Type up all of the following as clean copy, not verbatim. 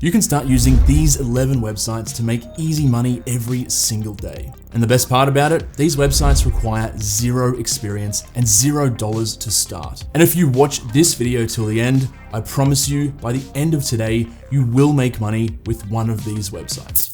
You can start using these 11 websites to make easy money every single day. And the best part about it, these websites require zero experience and $0 to start. And if you watch this video till the end, I promise you, by the end of today, you will make money with one of these websites.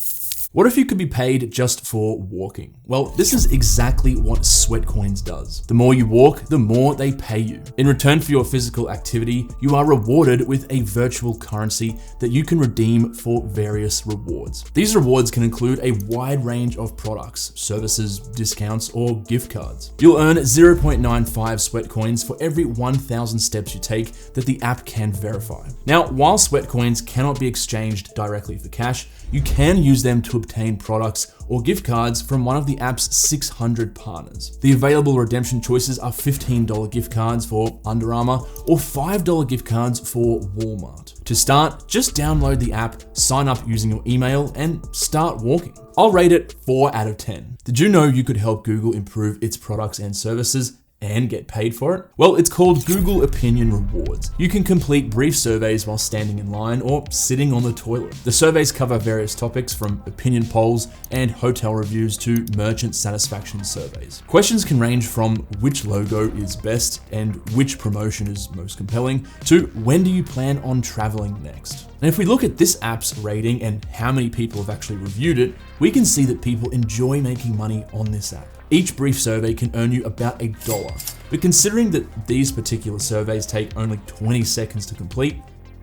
What if you could be paid just for walking? Well, this is exactly what Sweatcoins does. The more you walk, the more they pay you. In return for your physical activity, you are rewarded with a virtual currency that you can redeem for various rewards. These rewards can include a wide range of products, services, discounts, or gift cards. You'll earn 0.95 Sweatcoins for every 1,000 steps you take that the app can verify. Now, while Sweatcoins cannot be exchanged directly for cash, you can use them to obtain products or gift cards from one of the app's 600 partners. The available redemption choices are $15 gift cards for Under Armour or $5 gift cards for Walmart. To start, just download the app, sign up using your email, and start walking. I'll rate it 4 out of 10. Did you know you could help Google improve its products and services and get paid for it? Well, it's called Google Opinion Rewards. You can complete brief surveys while standing in line or sitting on the toilet. The surveys cover various topics from opinion polls and hotel reviews to merchant satisfaction surveys. Questions can range from which logo is best and which promotion is most compelling to when do you plan on traveling next. And if we look at this app's rating and how many people have actually reviewed it, we can see that people enjoy making money on this app. Each brief survey can earn you about $1, but considering that these particular surveys take only 20 seconds to complete,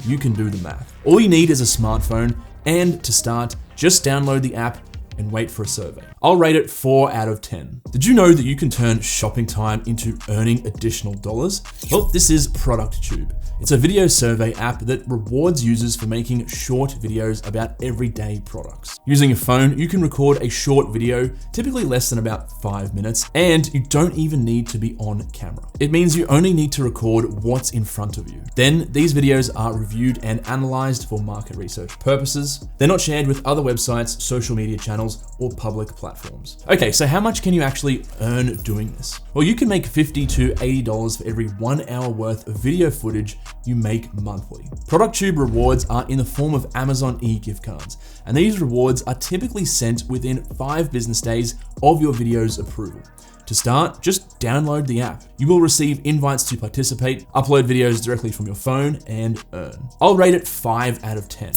you can do the math. All you need is a smartphone, and to start, just download the app and wait for a survey. I'll rate it 4 out of 10. Did you know that you can turn shopping time into earning additional dollars? Well, this is ProductTube. It's a video survey app that rewards users for making short videos about everyday products. Using a phone, you can record a short video, typically less than about 5 minutes, and you don't even need to be on camera. It means you only need to record what's in front of you. Then these videos are reviewed and analyzed for market research purposes. They're not shared with other websites, social media channels, or public platforms. Okay, so how much can you actually earn doing this? Well, you can make $50 to $80 for every 1 hour worth of video footage you make monthly. ProductTube rewards are in the form of Amazon e-gift cards, and these rewards are typically sent within 5 business days of your video's approval. To start, just download the app. You will receive invites to participate, upload videos directly from your phone, and earn. I'll rate it 5 out of 10.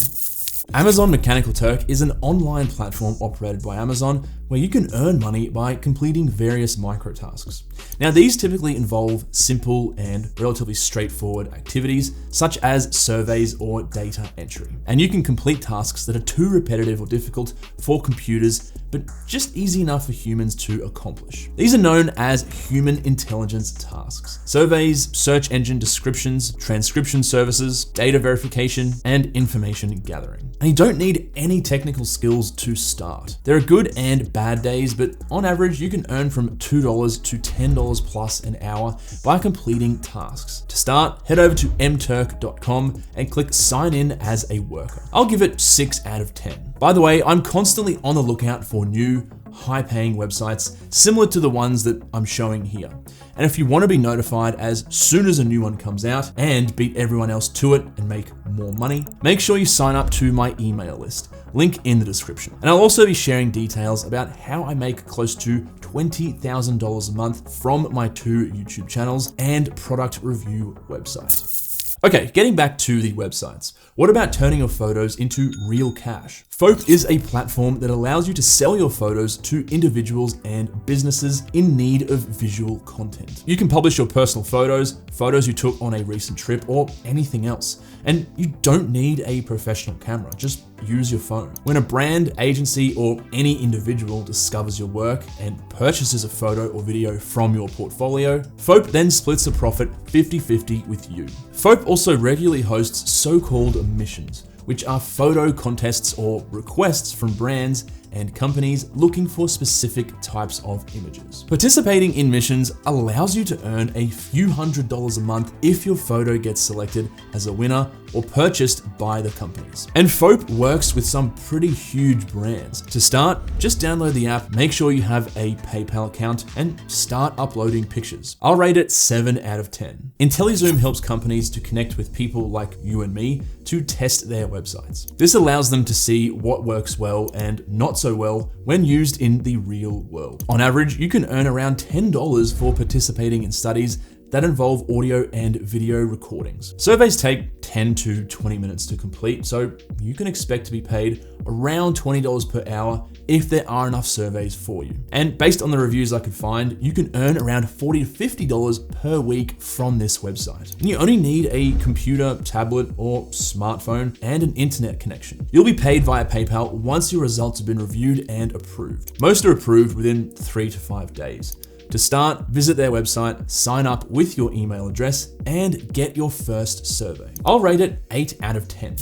Amazon Mechanical Turk is an online platform operated by Amazon where you can earn money by completing various micro tasks. Now, these typically involve simple and relatively straightforward activities such as surveys or data entry. And you can complete tasks that are too repetitive or difficult for computers, but just easy enough for humans to accomplish. These are known as human intelligence tasks. Surveys, search engine descriptions, transcription services, data verification, and information gathering. And you don't need any technical skills to start. There are good and bad days, but on average, you can earn from $2 to $10 plus an hour by completing tasks. To start, head over to mturk.com and click sign in as a worker. I'll give it 6 out of 10. By the way, I'm constantly on the lookout for new, high-paying websites similar to the ones that I'm showing here. And if you want to be notified as soon as a new one comes out and beat everyone else to it and make more money, make sure you sign up to my email list. Link in the description. And I'll also be sharing details about how I make close to $20,000 a month from my 2 YouTube channels and product review website. Okay, getting back to the websites. What about turning your photos into real cash? Foap is a platform that allows you to sell your photos to individuals and businesses in need of visual content. You can publish your personal photos, photos you took on a recent trip, or anything else. And you don't need a professional camera, just use your phone. When a brand, agency, or any individual discovers your work and purchases a photo or video from your portfolio, Foap then splits the profit 50-50 with you. Foap also regularly hosts so-called missions, which are photo contests or requests from brands and companies looking for specific types of images. Participating in missions allows you to earn a few $100s a month if your photo gets selected as a winner or purchased by the companies. And Foap works with some pretty huge brands. To start, just download the app, make sure you have a PayPal account, and start uploading pictures. I'll rate it 7 out of 10. IntelliZoom helps companies to connect with people like you and me to test their websites. This allows them to see what works well and not so well when used in the real world. On average, you can earn around $10 for participating in studies that involve audio and video recordings. Surveys take 10 to 20 minutes to complete, so you can expect to be paid around $20 per hour if there are enough surveys for you. And based on the reviews I could find, you can earn around $40 to $50 per week from this website. And you only need a computer, tablet, or smartphone and an internet connection. You'll be paid via PayPal once your results have been reviewed and approved. Most are approved within 3 to 5 days. To start, visit their website, sign up with your email address, and get your first survey. I'll rate it 8 out of 10.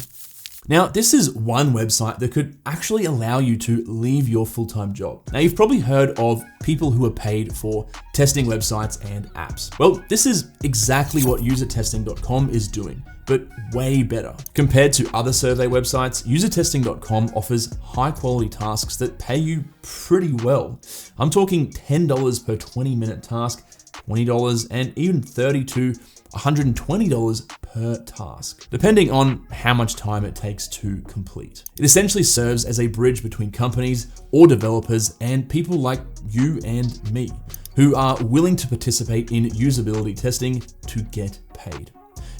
Now, this is one website that could actually allow you to leave your full-time job. Now, you've probably heard of people who are paid for testing websites and apps. Well, this is exactly what UserTesting.com is doing, but way better. Compared to other survey websites, UserTesting.com offers high-quality tasks that pay you pretty well. I'm talking $10 per 20-minute task, $20, and even $30 to $120 per task, depending on how much time it takes to complete. It essentially serves as a bridge between companies or developers and people like you and me, who are willing to participate in usability testing to get paid.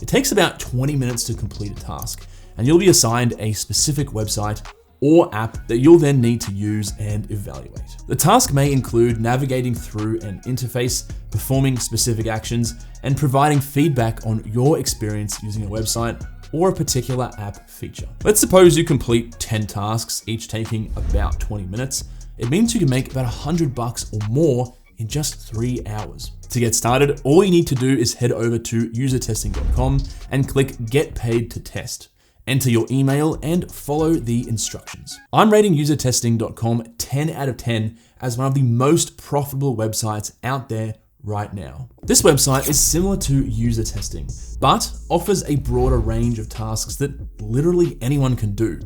It takes about 20 minutes to complete a task, and you'll be assigned a specific website or app that you'll then need to use and evaluate. The task may include navigating through an interface, performing specific actions, and providing feedback on your experience using a website or a particular app feature. Let's suppose you complete 10 tasks, each taking about 20 minutes. It means you can make about $100 or more in just 3 hours. To get started, all you need to do is head over to usertesting.com and click Get Paid to Test. Enter your email and follow the instructions. I'm rating usertesting.com 10 out of 10 as one of the most profitable websites out there right now. This website is similar to UserTesting, but offers a broader range of tasks that literally anyone can do,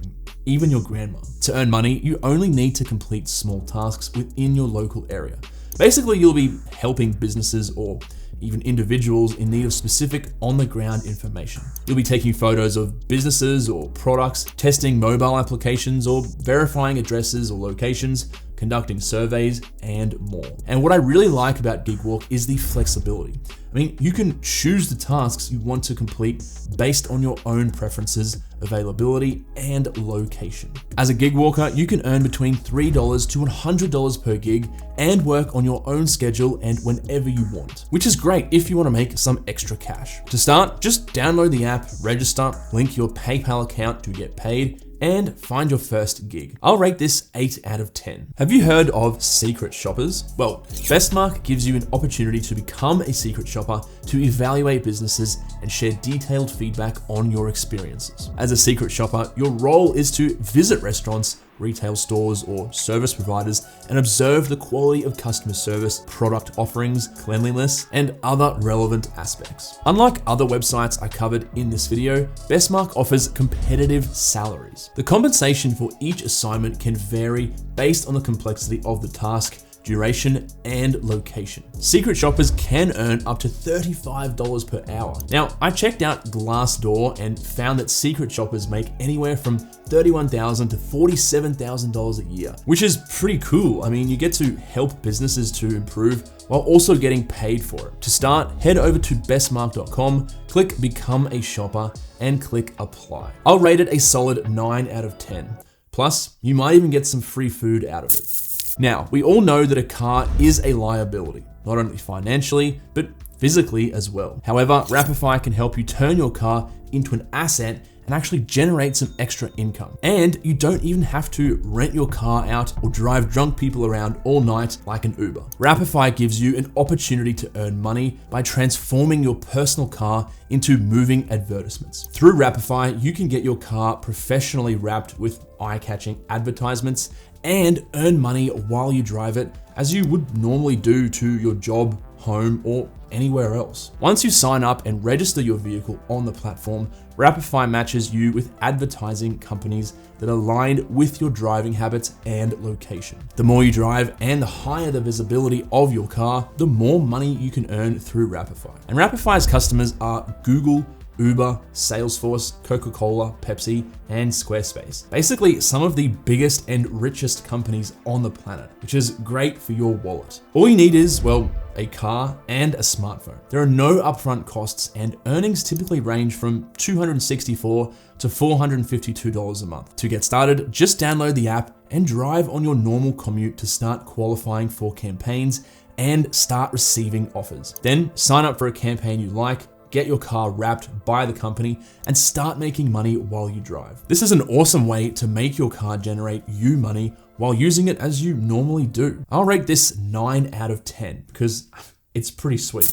even your grandma. To earn money, you only need to complete small tasks within your local area. Basically, you'll be helping businesses or even individuals in need of specific on-the-ground information. You'll be taking photos of businesses or products, testing mobile applications, or verifying addresses or locations, conducting surveys, and more. And what I really like about GigWalk is the flexibility. I mean, you can choose the tasks you want to complete based on your own preferences, availability, and location. As a gig walker, you can earn between $3 to $100 per gig and work on your own schedule and whenever you want, which is great if you want to make some extra cash. To start, just download the app, register, link your PayPal account to get paid, and find your first gig. I'll rate this 8 out of 10. Have you heard of secret shoppers? Well, BestMark gives you an opportunity to become a secret shopper to evaluate businesses and share detailed feedback on your experiences. As a secret shopper, your role is to visit restaurants, retail stores, or service providers and observe the quality of customer service, product offerings, cleanliness, and other relevant aspects. Unlike other websites I covered in this video, BestMark offers competitive salaries. The compensation for each assignment can vary based on the complexity of the task, duration, and location. Secret shoppers can earn up to $35 per hour. Now, I checked out Glassdoor and found that secret shoppers make anywhere from $31,000 to $47,000 a year, which is pretty cool. I mean, you get to help businesses to improve while also getting paid for it. To start, head over to bestmark.com, click Become a Shopper, and click Apply. I'll rate it a solid 9 out of 10. Plus, you might even get some free food out of it. Now, we all know that a car is a liability, not only financially, but physically as well. However, Wrapify can help you turn your car into an asset and actually generate some extra income. And you don't even have to rent your car out or drive drunk people around all night like an Uber. Wrapify gives you an opportunity to earn money by transforming your personal car into moving advertisements. Through Wrapify, you can get your car professionally wrapped with eye-catching advertisements and earn money while you drive it, as you would normally do to your job, home, or anywhere else. Once you sign up and register your vehicle on the platform, Wrapify matches you with advertising companies that align with your driving habits and location. The more you drive and the higher the visibility of your car, the more money you can earn through Wrapify. And Wrapify's customers are Google, Uber, Salesforce, Coca-Cola, Pepsi, and Squarespace. Basically, some of the biggest and richest companies on the planet, which is great for your wallet. All you need is, well, a car and a smartphone. There are no upfront costs, and earnings typically range from $264 to $452 a month. To get started, just download the app and drive on your normal commute to start qualifying for campaigns and start receiving offers. Then sign up for a campaign you like, get your car wrapped by the company, and start making money while you drive. This is an awesome way to make your car generate you money while using it as you normally do. I'll rate this 9 out of 10 because it's pretty sweet.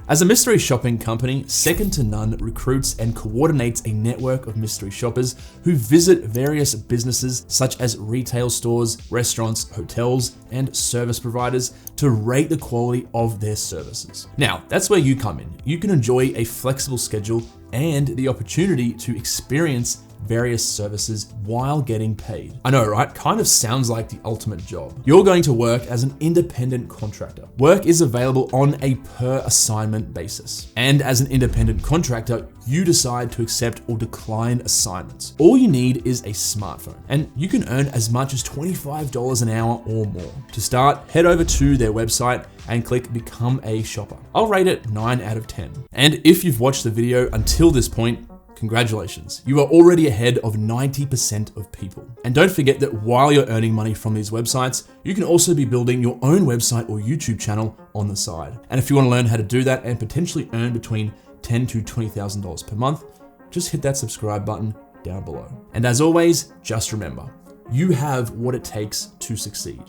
As a mystery shopping company, second to none recruits and coordinates a network of mystery shoppers who visit various businesses such as retail stores, restaurants, hotels, and service providers to rate the quality of their services. Now, that's where you come in. You can enjoy a flexible schedule and the opportunity to experience various services while getting paid. I know, right? Kind of sounds like the ultimate job. You're going to work as an independent contractor. Work is available on a per assignment basis. And as an independent contractor, you decide to accept or decline assignments. All you need is a smartphone, and you can earn as much as $25 an hour or more. To start, head over to their website and click Become a Shopper. I'll rate it 9 out of 10. And if you've watched the video until this point, congratulations, you are already ahead of 90% of people. And don't forget that while you're earning money from these websites, you can also be building your own website or YouTube channel on the side. And if you want to learn how to do that and potentially earn between $10,000 to $20,000 per month, just hit that subscribe button down below. And as always, just remember, you have what it takes to succeed.